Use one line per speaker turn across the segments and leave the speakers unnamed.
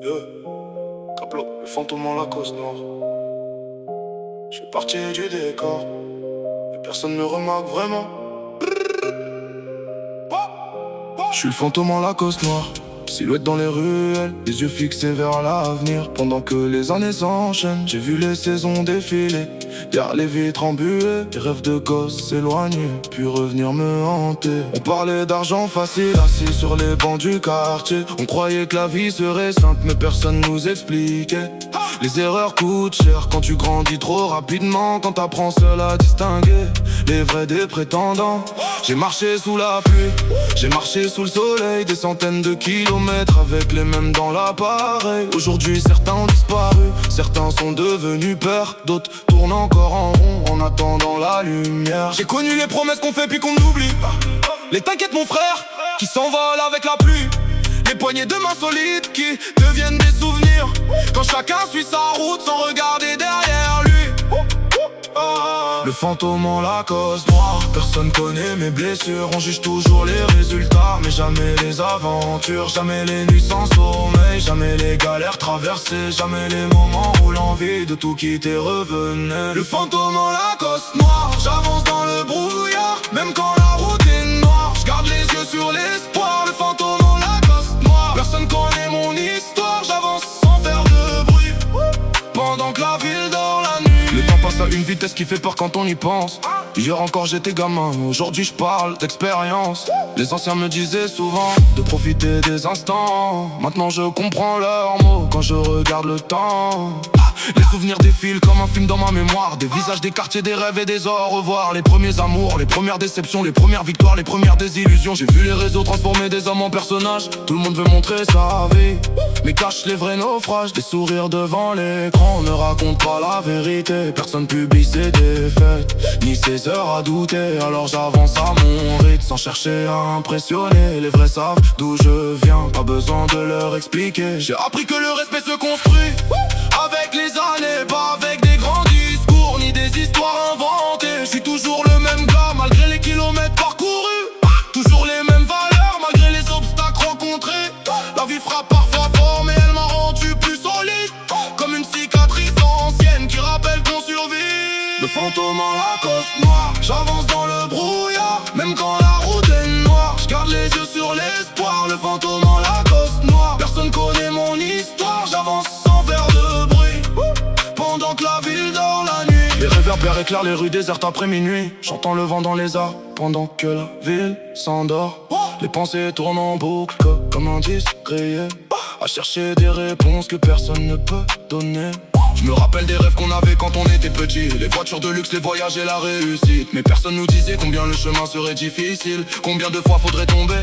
Yeah. Caplo, le fantôme en Lacoste noir. J'fais partie du décor, mais personne ne remarque vraiment. J'suis le fantôme en Lacoste noir, silhouette dans les ruelles, les yeux fixés vers l'avenir. Pendant que les années s'enchaînent, j'ai vu les saisons défiler. Derrière les vitres embuées, les rêves de gosse s'éloigner, puis revenir me hanter. On parlait d'argent facile, assis sur les bancs du quartier. On croyait que la vie serait simple, mais personne nous expliquait. Les erreurs coûtent cher quand tu grandis trop rapidement, quand t'apprends seul à distinguer les vrais des prétendants. J'ai marché sous la pluie, j'ai marché sous le soleil, des centaines de kilomètres avec les mêmes dans l'appareil. Aujourd'hui certains ont disparu, certains sont devenus peurs, d'autres tournent encore en rond en attendant la lumière. J'ai connu les promesses qu'on fait puis qu'on oublie, les t'inquiète mon frère qui s'envolent avec la pluie, les poignées de main solides qui deviennent des souvenirs, quand chacun suit sa route sans regarder derrière lui. Le fantôme en Lacoste noir, personne connaît mes blessures. On juge toujours les résultats, mais jamais les aventures. Jamais les nuits sans sommeil, jamais les galères traversées, jamais les moments où l'envie de tout quitter revenait. Le fantôme en Lacoste noir, j'avance dans le brouillard, même quand la route est noire. J'garde les yeux sur l'espoir. Le fantôme en Lacoste noir, personne connaît mon histoire. J'avance sans faire de bruit, pendant que la ville dort la nuit. Le temps passe à une vitesse qui fait peur quand on y pense. Hier encore j'étais gamin, aujourd'hui je parle d'expérience. Les anciens me disaient souvent de profiter des instants. Maintenant je comprends leurs mots quand je regarde le temps. Les souvenirs défilent comme un film dans ma mémoire, des visages, des quartiers, des rêves et des au revoir. Les premiers amours, les premières déceptions, les premières victoires, les premières désillusions. J'ai vu les réseaux transformer des hommes en personnages. Tout le monde veut montrer sa vie, mais cache les vrais naufrages. Des sourires devant l'écran ne racontent pas la vérité. Personne publie ses défaites, ni ses heures à douter. Alors j'avance à mon rythme sans chercher à impressionner. Les vrais savent d'où je viens, pas besoin de leur expliquer. J'ai appris que le respect se construit avec les années, pas avec des grands discours ni des histoires inventées. Je suis toujours le même gars malgré les kilomètres parcourus, toujours les mêmes valeurs malgré les obstacles rencontrés. La vie frappe parfois fort mais elle m'a rendu plus solide, comme une cicatrice ancienne qui rappelle qu'on survit. Le fantôme en Lacoste noir, j'avance dans le brouillard, même quand la route est noire. J'garde les yeux sur l'espoir. Le fantôme en Lacoste noir, personne connaît mon histoire. J'avance sans faire de bruit, pendant que la ville dort la nuit. Les réverbères éclairent les rues désertes après minuit. J'entends le vent dans les arbres pendant que la ville s'endort. Les pensées tournent en boucle comme un disque rayé, à chercher des réponses que personne ne peut donner. Je me rappelle des rêves qu'on avait quand on était petit, les voitures de luxe, les voyages et la réussite. Mais personne nous disait combien le chemin serait difficile, combien de fois faudrait tomber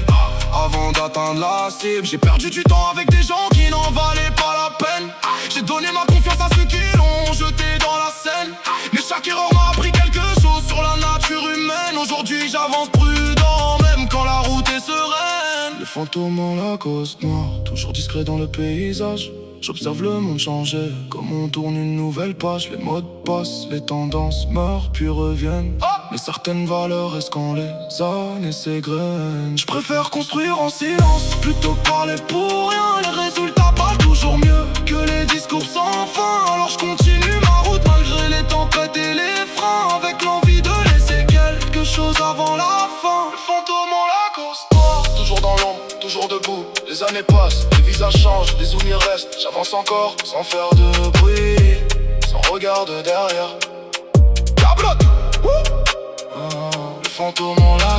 avant d'atteindre la cible. J'ai perdu du temps avec des gens qui n'en valaient pas la peine. J'ai donné ma confiance à ceux qui l'ont jeté dans la Seine, mais chaque erreur m'a appris quelque chose sur la nature humaine. Aujourd'hui j'avance prudent, même quand la route est sereine. Le fantôme en Lacoste noir, toujours discret dans le paysage. J'observe le monde changer, comme on tourne une nouvelle page. Les modes passent, les tendances meurent puis reviennent, mais certaines valeurs restent quand les années s'égrènent. Je préfère construire en silence plutôt que parler pour rien. Les résultats parlent toujours mieux que les discours sans fin. Alors je continue ma route malgré les tempêtes et les freins, avec l'envie de laisser quelque chose avant la fin. Le fantôme en Lacoste noir, toujours dans l'ombre, toujours debout. Les années passent, les visages changent, les souvenirs restent. J'avance encore sans faire de bruit, sans regard de derrière. Le fantôme en Lacoste.